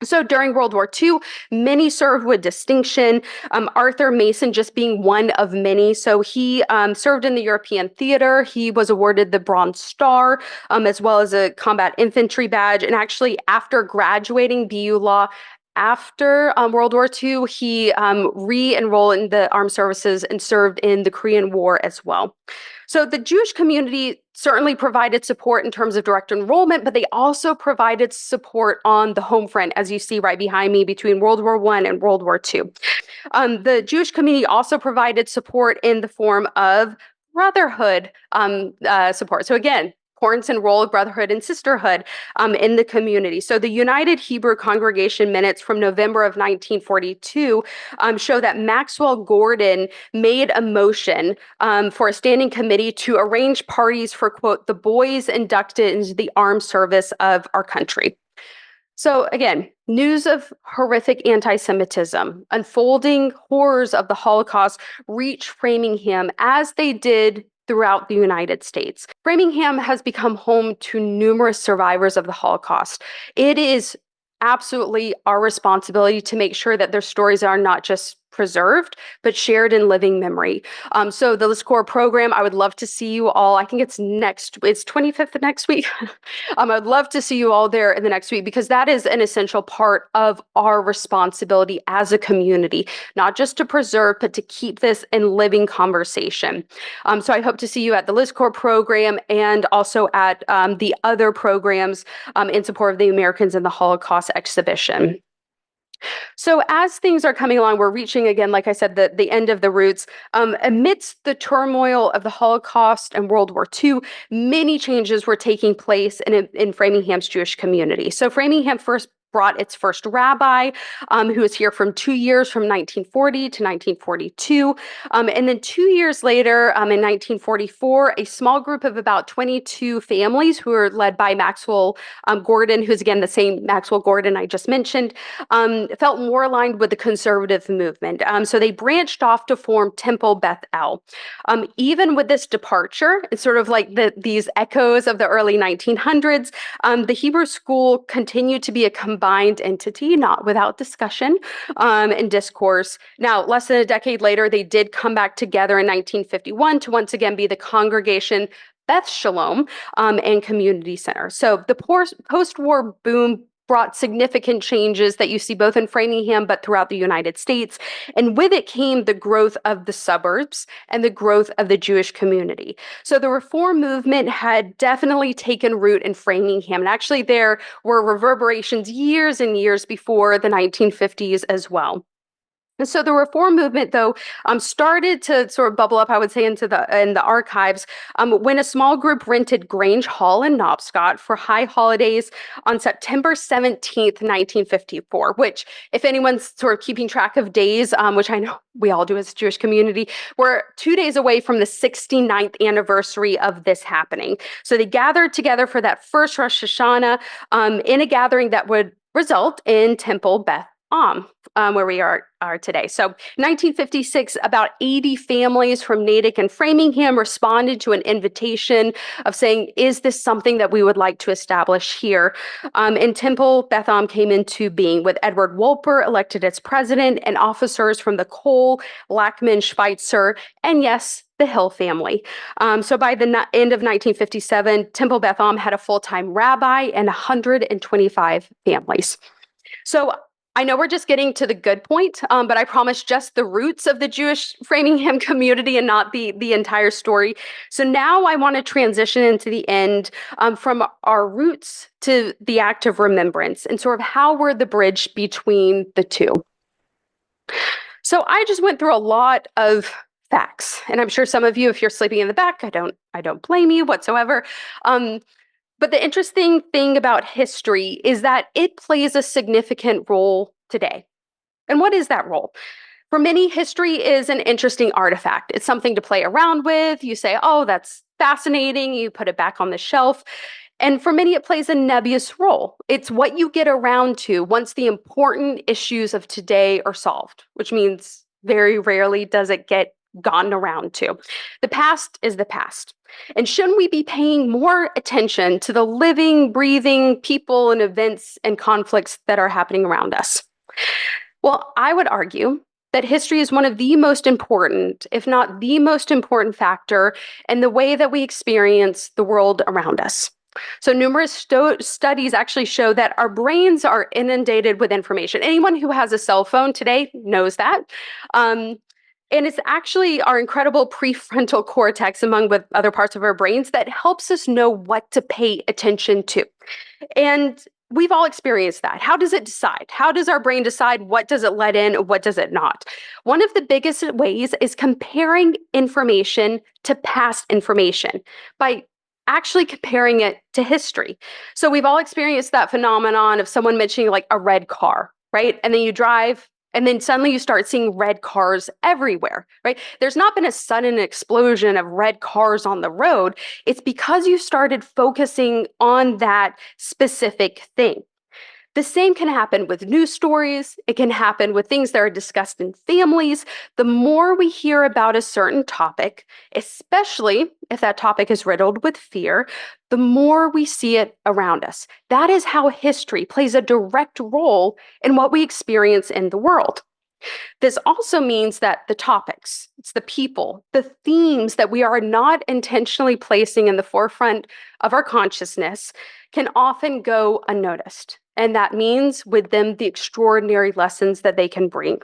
So during World War II, many served with distinction, Arthur Mason just being one of many. So he served in the European theater. He was awarded the Bronze Star, as well as a combat infantry badge. And actually, after graduating BU Law, after World War II, he re-enrolled in the armed services and served in the Korean War as well. So the Jewish community certainly provided support in terms of direct enrollment, but they also provided support on the home front, as you see right behind me, between World War I and World War II. The Jewish community also provided support in the form of Brotherhood support. So again, importance and role of brotherhood and sisterhood in the community. So the United Hebrew Congregation minutes from November of 1942 show that Maxwell Gordon made a motion for a standing committee to arrange parties for, quote, the boys inducted into the armed service of our country. So again, news of horrific anti-Semitism, unfolding horrors of the Holocaust reach Framingham as they did throughout the United States. Framingham has become home to numerous survivors of the Holocaust. It is absolutely our responsibility to make sure that their stories are not just preserved, but shared in living memory. So the List Corps program, I would love to see you all. I think it's 25th of next week. I'd love to see you all there in the next week, because that is an essential part of our responsibility as a community, not just to preserve, but to keep this in living conversation. So I hope to see you at the List Corps program and also at the other programs in support of the Americans in the Holocaust exhibition. So as things are coming along, we're reaching, again, like I said, the end of the roots. Amidst the turmoil of the Holocaust and World War II, many changes were taking place in Framingham's Jewish community. So Framingham first brought its first rabbi, who was here from 2 years, from 1940 to 1942. And then 2 years later, in 1944, a small group of about 22 families who were led by Maxwell Gordon, who's again the same Maxwell Gordon I just mentioned, felt more aligned with the conservative movement. So they branched off to form Temple Beth El. Even with this departure, it's sort of like these echoes of the early 1900s, the Hebrew school continued to be a combined entity, not without discussion and discourse. Now, less than a decade later, they did come back together in 1951 to once again be the congregation Beth Shalom and Community Center. So the post-war boom brought significant changes that you see both in Framingham but throughout the United States. And with it came the growth of the suburbs and the growth of the Jewish community. So the reform movement had definitely taken root in Framingham. And actually there were reverberations years and years before the 1950s as well. And so the reform movement, though, started to sort of bubble up, I would say, in the archives when a small group rented Grange Hall in Knobscott for high holidays on September 17th, 1954, which, if anyone's sort of keeping track of days, which I know we all do as a Jewish community, we're 2 days away from the 69th anniversary of this happening. So they gathered together for that first Rosh Hashanah in a gathering that would result in Temple Beth where we are today. So 1956, about 80 families from Natick and Framingham responded to an invitation of saying, is this something that we would like to establish here? And Temple Beth came into being with Edward Wolper elected as president and officers from the Cole, Lackman, Schweitzer, and yes, the Hill family. So by the end of 1957, Temple Beth had a full-time rabbi and 125 families. So I know we're just getting to the good point, but I promise just the roots of the Jewish Framingham community and not the entire story. So now I want to transition into the end from our roots to the act of remembrance and sort of how we're the bridge between the two. So I just went through a lot of facts, and I'm sure some of you, if you're sleeping in the back, I don't blame you whatsoever. But the interesting thing about history is that it plays a significant role today. And what is that role? For many, history is an interesting artifact. It's something to play around with. You say, oh, that's fascinating. You put it back on the shelf. And for many, it plays a nebulous role. It's what you get around to once the important issues of today are solved, which means very rarely does it get gotten around to. The past is the past. And shouldn't we be paying more attention to the living, breathing people and events and conflicts that are happening around us? Well, I would argue that history is one of the most important, if not the most important factor in the way that we experience the world around us. So numerous studies actually show that our brains are inundated with information. Anyone who has a cell phone today knows that. And it's actually our incredible prefrontal cortex, among with other parts of our brains, that helps us know what to pay attention to. And we've all experienced that. How does it decide? How does our brain decide what does it let in, what does it not? One of the biggest ways is comparing information to past information by actually comparing it to history. So we've all experienced that phenomenon of someone mentioning like a red car, right? And then you drive and then suddenly you start seeing red cars everywhere, right? There's not been a sudden explosion of red cars on the road. It's because you started focusing on that specific thing. The same can happen with news stories. It can happen with things that are discussed in families. The more we hear about a certain topic, especially if that topic is riddled with fear, the more we see it around us. That is how history plays a direct role in what we experience in the world. This also means that the topics, it's the people, the themes that we are not intentionally placing in the forefront of our consciousness can often go unnoticed. And that means with them the extraordinary lessons that they can bring.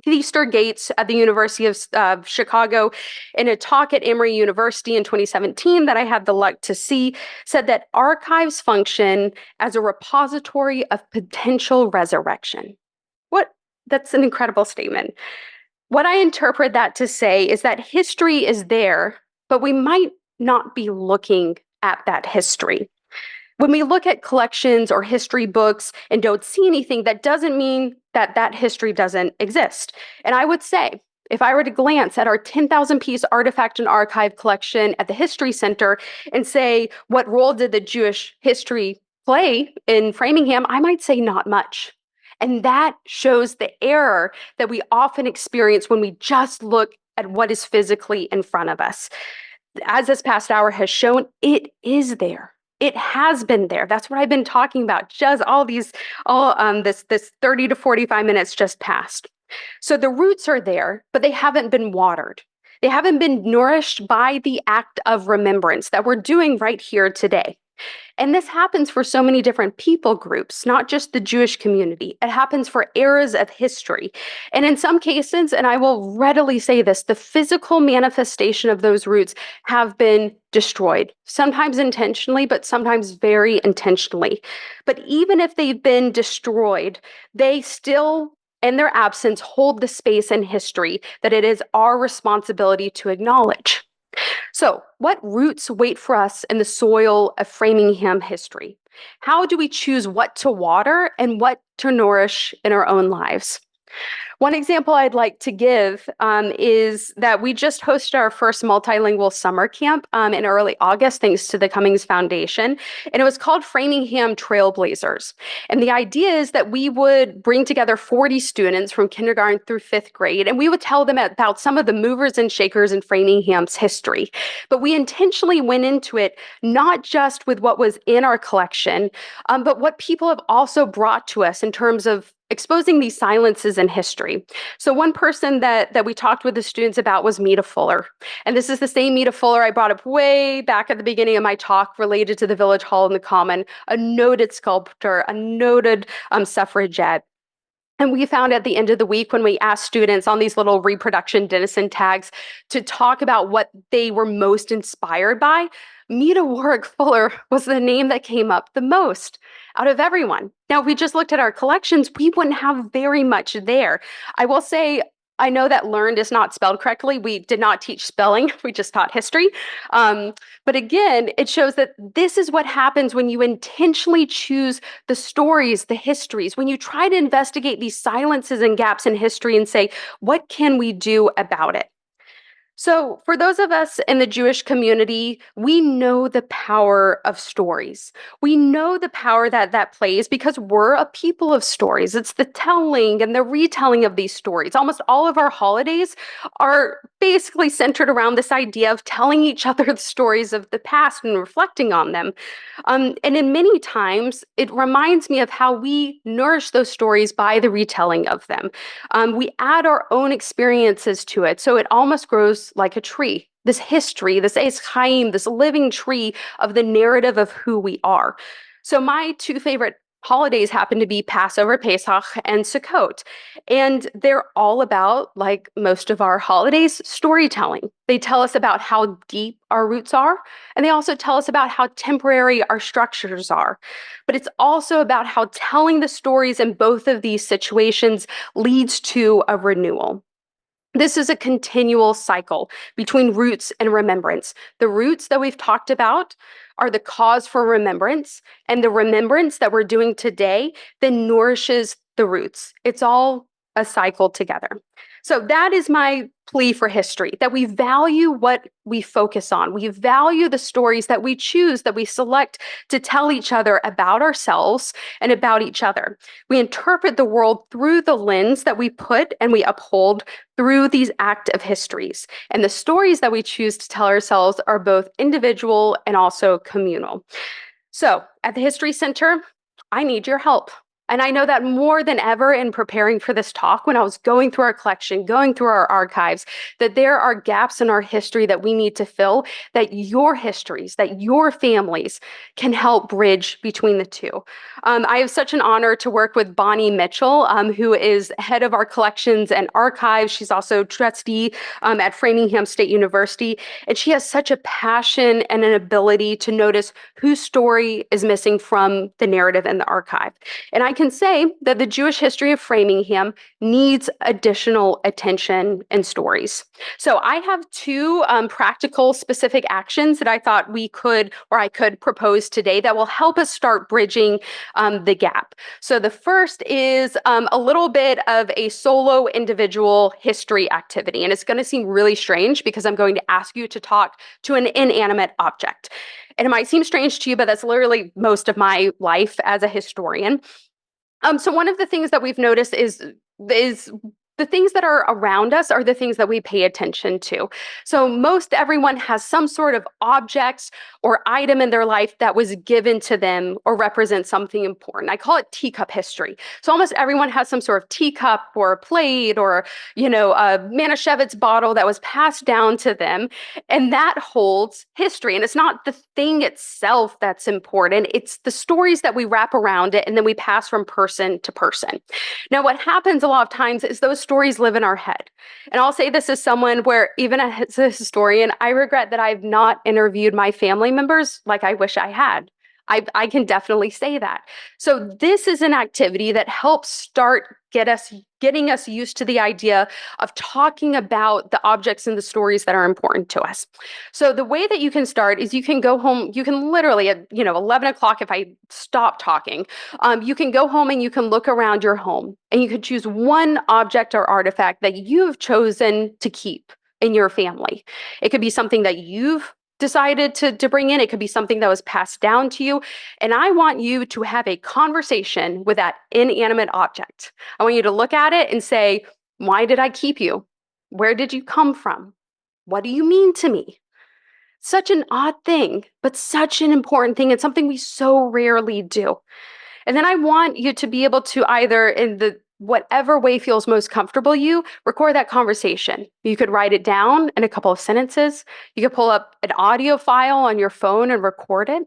Easter Gates at the University of Chicago, in a talk at Emory University in 2017 that I had the luck to see, said that archives function as a repository of potential resurrection. That's an incredible statement. What I interpret that to say is that history is there, but we might not be looking at that history. When we look at collections or history books and don't see anything, that doesn't mean that that history doesn't exist. And I would say, if I were to glance at our 10,000 piece artifact and archive collection at the History Center and say, what role did the Jewish history play in Framingham? I might say not much. And that shows the error that we often experience when we just look at what is physically in front of us. As this past hour has shown, it is there. It has been there. That's what I've been talking about. Just this 30 to 45 minutes just passed. So the roots are there, but they haven't been watered. They haven't been nourished by the act of remembrance that we're doing right here today. And this happens for so many different people groups, not just the Jewish community. It happens for eras of history. And in some cases, and I will readily say this, the physical manifestation of those roots have been destroyed, sometimes intentionally, but sometimes very intentionally. But even if they've been destroyed, they still, in their absence, hold the space in history that it is our responsibility to acknowledge. So, what roots wait for us in the soil of Framingham history? How do we choose what to water and what to nourish in our own lives? One example I'd like to give is that we just hosted our first multilingual summer camp in early August, thanks to the Cummings Foundation, and it was called Framingham Trailblazers. And the idea is that we would bring together 40 students from kindergarten through fifth grade, and we would tell them about some of the movers and shakers in Framingham's history. But we intentionally went into it not just with what was in our collection, but what people have also brought to us in terms of exposing these silences in history. So one person that we talked with the students about was Meta Fuller. And this is the same Meta Fuller I brought up way back at the beginning of my talk related to the Village Hall in the Common, a noted sculptor, a noted suffragette. And we found at the end of the week when we asked students on these little reproduction denizen tags to talk about what they were most inspired by, Meta Warwick Fuller was the name that came up the most out of everyone. Now, if we just looked at our collections, we wouldn't have very much there. I will say, I know that learned is not spelled correctly. We did not teach spelling. We just taught history. But again, it shows that this is what happens when you intentionally choose the stories, the histories, when you try to investigate these silences and gaps in history and say, what can we do about it? So for those of us in the Jewish community, we know the power of stories. We know the power that plays because we're a people of stories. It's the telling and the retelling of these stories. Almost all of our holidays are basically centered around this idea of telling each other the stories of the past and reflecting on them. And in many times, it reminds me of how we nourish those stories by the retelling of them. We add our own experiences to it, so it almost grows like a tree. This history, this Eis Chaim, this living tree of the narrative of who we are. So my two favorite holidays happen to be Passover, Pesach, and Sukkot. And they're all about, like most of our holidays, storytelling. They tell us about how deep our roots are, and they also tell us about how temporary our structures are. But it's also about how telling the stories in both of these situations leads to a renewal. This is a continual cycle between roots and remembrance. The roots that we've talked about are the cause for remembrance, and the remembrance that we're doing today then nourishes the roots. It's all a cycle together. So that is my plea for history, that we value what we focus on. We value the stories that we choose, that we select to tell each other about ourselves and about each other. We interpret the world through the lens that we put and we uphold through these active histories. And the stories that we choose to tell ourselves are both individual and also communal. So at the History Center, I need your help. And I know that more than ever in preparing for this talk, when I was going through our collection, going through our archives, that there are gaps in our history that we need to fill, that your histories, that your families can help bridge between the two. I have such an honor to work with Bonnie Mitchell, who is head of our collections and archives. She's also trustee at Framingham State University. And she has such a passion and an ability to notice whose story is missing from the narrative and the archive. And I can say that the Jewish history of Framingham needs additional attention and stories. So I have two practical specific actions that I thought we could, or I could propose today that will help us start bridging the gap. So the first is a little bit of a solo individual history activity. And it's going to seem really strange because I'm going to ask you to talk to an inanimate object. And it might seem strange to you, but that's literally most of my life as a historian. So one of the things that we've noticed is the things that are around us are the things that we pay attention to. So most everyone has some sort of objects or item in their life that was given to them or represents something important. I call it teacup history. So almost everyone has some sort of teacup or a plate or, a Manischewitz bottle that was passed down to them. And that holds history. And it's not the thing itself that's important. It's the stories that we wrap around it and then we pass from person to person. Now, what happens a lot of times is those stories live in our head. And I'll say this as someone where, even as a historian, I regret that I've not interviewed my family members like I wish I had. I can definitely say that. So this is an activity that helps start getting us used to the idea of talking about the objects and the stories that are important to us. So the way that you can start is you can go home, you can literally at 11 o'clock, if I stop talking, you can go home and you can look around your home and you could choose one object or artifact that you've chosen to keep in your family. It could be something that you've decided to bring in. It could be something that was passed down to you. And I want you to have a conversation with that inanimate object. I want you to look at it and say, why did I keep you? Where did you come from? What do you mean to me? Such an odd thing, but such an important thing and something we so rarely do. And then I want you to be able to either in the whatever way feels most comfortable you, record that conversation. You could write it down in a couple of sentences. You could pull up an audio file on your phone and record it.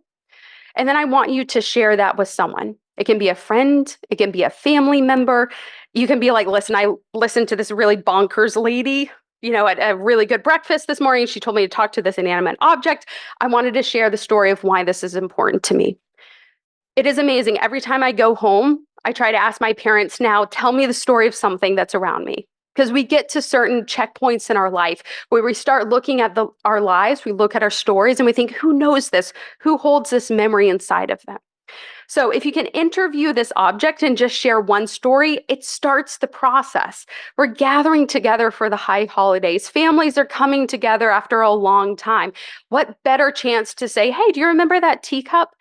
And then I want you to share that with someone. It can be a friend. It can be a family member. You can be like, listen, I listened to this really bonkers lady, at a really good breakfast this morning. She told me to talk to this inanimate object. I wanted to share the story of why this is important to me. It is amazing. Every time I go home, I try to ask my parents now, tell me the story of something that's around me. Because we get to certain checkpoints in our life where we start looking at our lives, we look at our stories and we think, who knows this? Who holds this memory inside of them? So if you can interview this object and just share one story, it starts the process. We're gathering together for the high holidays. Families are coming together after a long time. What better chance to say, hey, do you remember that teacup?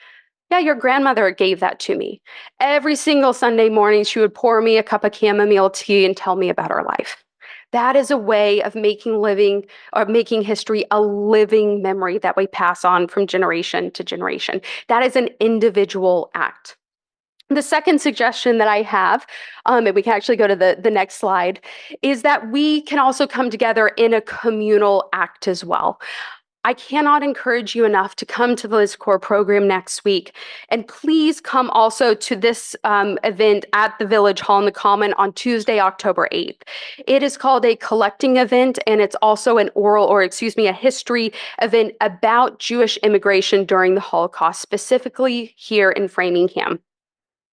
Yeah, your grandmother gave that to me. Every single Sunday morning, she would pour me a cup of chamomile tea and tell me about her life. That is a way of making history a living memory that we pass on from generation to generation. That is an individual act. The second suggestion that I have, and we can actually go to the next slide, is that we can also come together in a communal act as well. I cannot encourage you enough to come to the Liz Core program next week. And please come also to this event at the Village Hall in the Common on Tuesday, October 8th. It is called a collecting event, and it's also a history event about Jewish immigration during the Holocaust, specifically here in Framingham.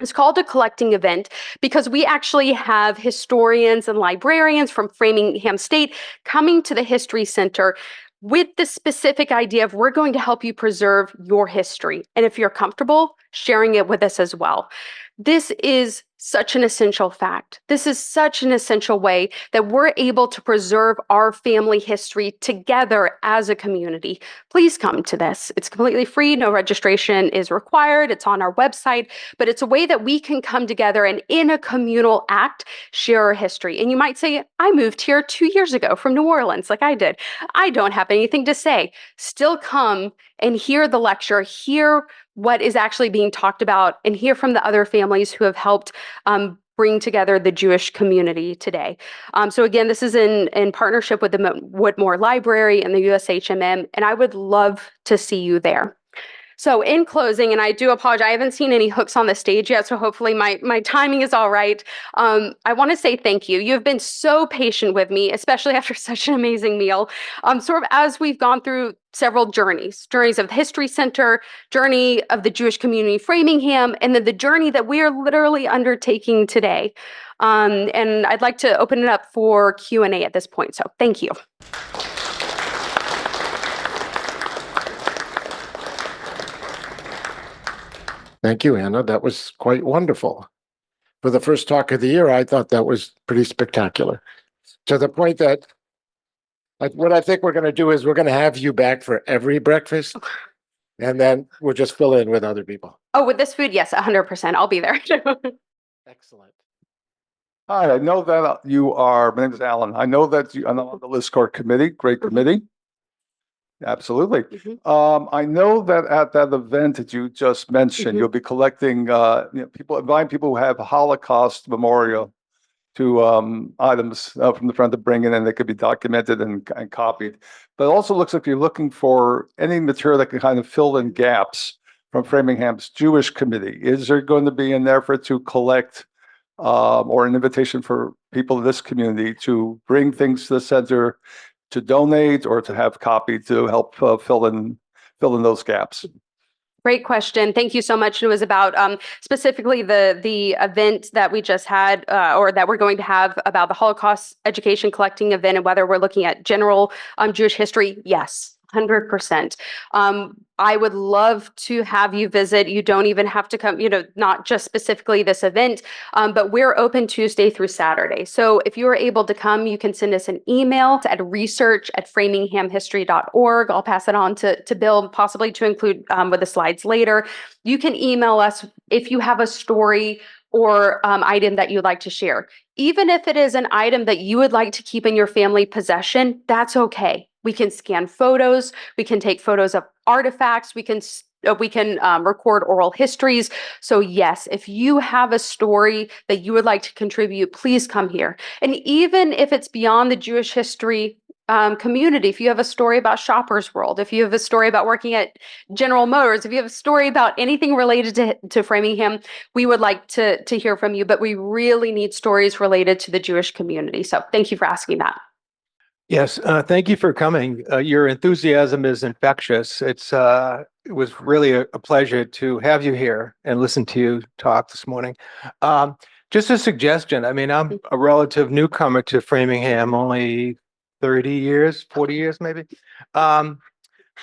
It's called a collecting event because we actually have historians and librarians from Framingham State coming to the History Center with the specific idea of we're going to help you preserve your history. And if you're comfortable, sharing it with us as well. This is such an essential fact. This is such an essential way that we're able to preserve our family history together as a community. Please come to this. It's completely free. No registration is required. It's on our website, but it's a way that we can come together and in a communal act, share our history. And you might say, I moved here 2 years ago from New Orleans, like I did. I don't have anything to say. Still come and hear the lecture, hear what is actually being talked about, and hear from the other families who have helped bring together the Jewish community today. So again, this is in partnership with the Whitmore Library and the USHMM, and I would love to see you there. So in closing, and I do apologize, I haven't seen any hooks on the stage yet, so hopefully my timing is all right. I want to say thank you. You have been so patient with me, especially after such an amazing meal. Sort of as we've gone through several journeys of the History Center, journey of the Jewish community Framingham, and then the journey that we are literally undertaking today. And I'd like to open it up for Q&A at this point, so thank you. Thank you, Anna. That was quite wonderful. For the first talk of the year, I thought that was pretty spectacular. To the point that what I think we're going to do is we're going to have you back for every breakfast, and then we'll just fill in with other people. Oh, with this food? Yes, 100%. I'll be there. Excellent. Hi, I know that my name is Alan. I know that I'm on the Liz Core committee, great committee. Absolutely. I know that at that event that you just mentioned, you'll be collecting, inviting people who have Holocaust memorial to items from the front to bring in, and they could be documented and copied. But it also looks like you're looking for any material that can kind of fill in gaps from Framingham's Jewish committee. Is there going to be an effort to collect or an invitation for people in this community to bring things to the center to donate or to have copied to help fill in those gaps? Great question. Thank you so much. It was about specifically the event that we just had or that we're going to have about the Holocaust education collecting event and whether we're looking at general Jewish history. Yes. 100%. I would love to have you visit. You don't even have to come, not just specifically this event, but we're open Tuesday through Saturday. So if you are able to come, you can send us an email at research@framinghamhistory.org. I'll pass it on to Bill, possibly to include with the slides later. You can email us if you have a story or item that you'd like to share. Even if it is an item that you would like to keep in your family possession, that's okay. We can scan photos. We can take photos of artifacts. We can record oral histories. So yes, if you have a story that you would like to contribute, please come here. And even if it's beyond the Jewish history community, if you have a story about Shoppers World, if you have a story about working at General Motors, if you have a story about anything related to Framingham, we would like to hear from you. But we really need stories related to the Jewish community. So thank you for asking that. Yes, thank you for coming. Your enthusiasm is infectious. It was really a pleasure to have you here and listen to you talk this morning. Just a suggestion. I mean, I'm a relative newcomer to Framingham, only 40 years maybe. But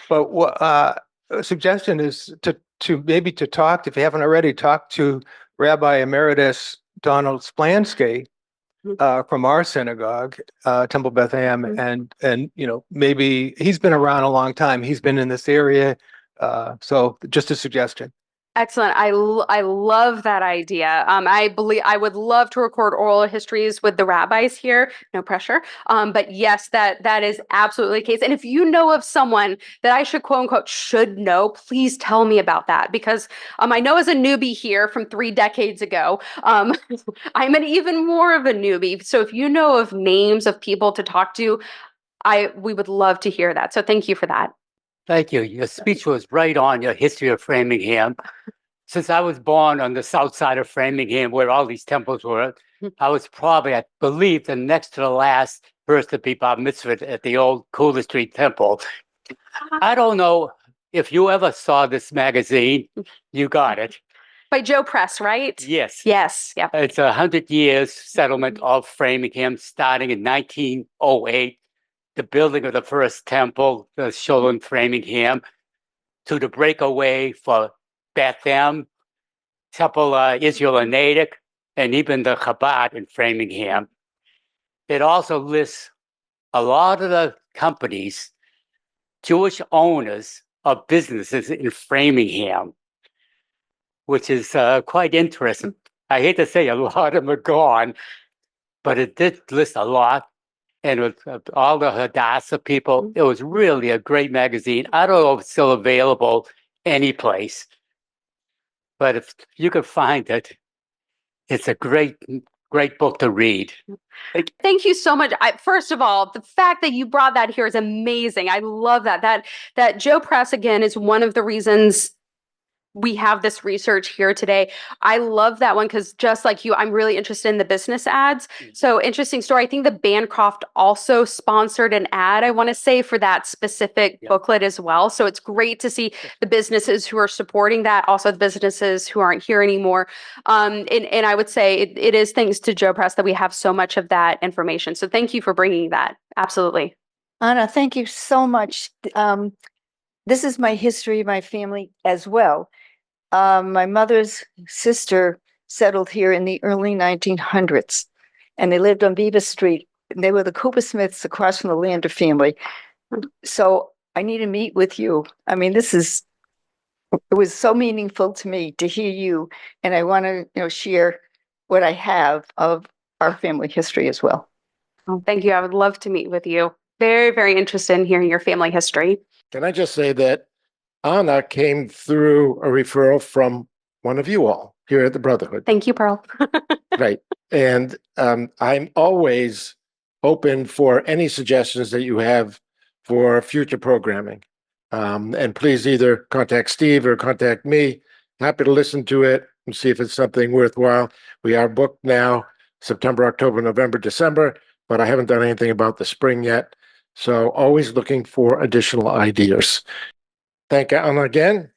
a suggestion is to maybe talk, if you haven't already, talk to Rabbi Emeritus Donald Splansky from our synagogue, Temple Beth Am, and maybe he's been around a long time. He's been in this area, so just a suggestion. Excellent. I love that idea. I would love to record oral histories with the rabbis here. No pressure. But yes, that is absolutely the case. And if you know of someone that I should quote unquote should know, please tell me about that, because I know as a newbie here from 3 decades ago, I'm an even more of a newbie. So if you know of names of people to talk to, we would love to hear that. So thank you for that. Thank you. Your speech was right on your history of Framingham. Since I was born on the south side of Framingham, where all these temples were, I was probably, I believe, the next to the last person to be bar mitzvahed at the old Cooler Street Temple. I don't know if you ever saw this magazine. You got it. By Joe Press, right? Yes. Yes. Yeah. It's 100 years settlement of Framingham, starting in 1908, the building of the first temple, the Sholem Framingham, to the breakaway for Beth, Temple Israel and Natick, and even the Chabad in Framingham. It also lists a lot of the companies, Jewish owners of businesses in Framingham, which is quite interesting. I hate to say a lot of them are gone, but it did list a lot. And with all the Hadassah people, it was really a great magazine. I don't know if it's still available anyplace, but if you could find it, it's a great book to read. Thank you so much. First of all, the fact that you brought that here is amazing. I love that. That Joe Press, again, is one of the reasons we have this research here today. I love that one because just like you, I'm really interested in the business ads. So interesting story. I think the Bancroft also sponsored an ad, I want to say, for that specific booklet as well. So it's great to see the businesses who are supporting that, also the businesses who aren't here anymore. And I would say it is thanks to Joe Press that we have so much of that information. So thank you for bringing that. Absolutely. Anna, thank you so much. This is my history, my family as well. My mother's sister settled here in the early 1900s, and they lived on Beaver Street. And they were the Cooper Smiths across from the Lander family. So I need to meet with you. I mean, it was so meaningful to me to hear you, and I want to, share what I have of our family history as well. Oh, thank you. I would love to meet with you. Very, very interested in hearing your family history. Can I just say that Anna came through a referral from one of you all here at the Brotherhood. Thank you, Pearl. Right. And I'm always open for any suggestions that you have for future programming. And please either contact Steve or contact me. Happy to listen to it and see if it's something worthwhile. We are booked now, September, October, November, December, but I haven't done anything about the spring yet. So always looking for additional ideas. Thank Anna again.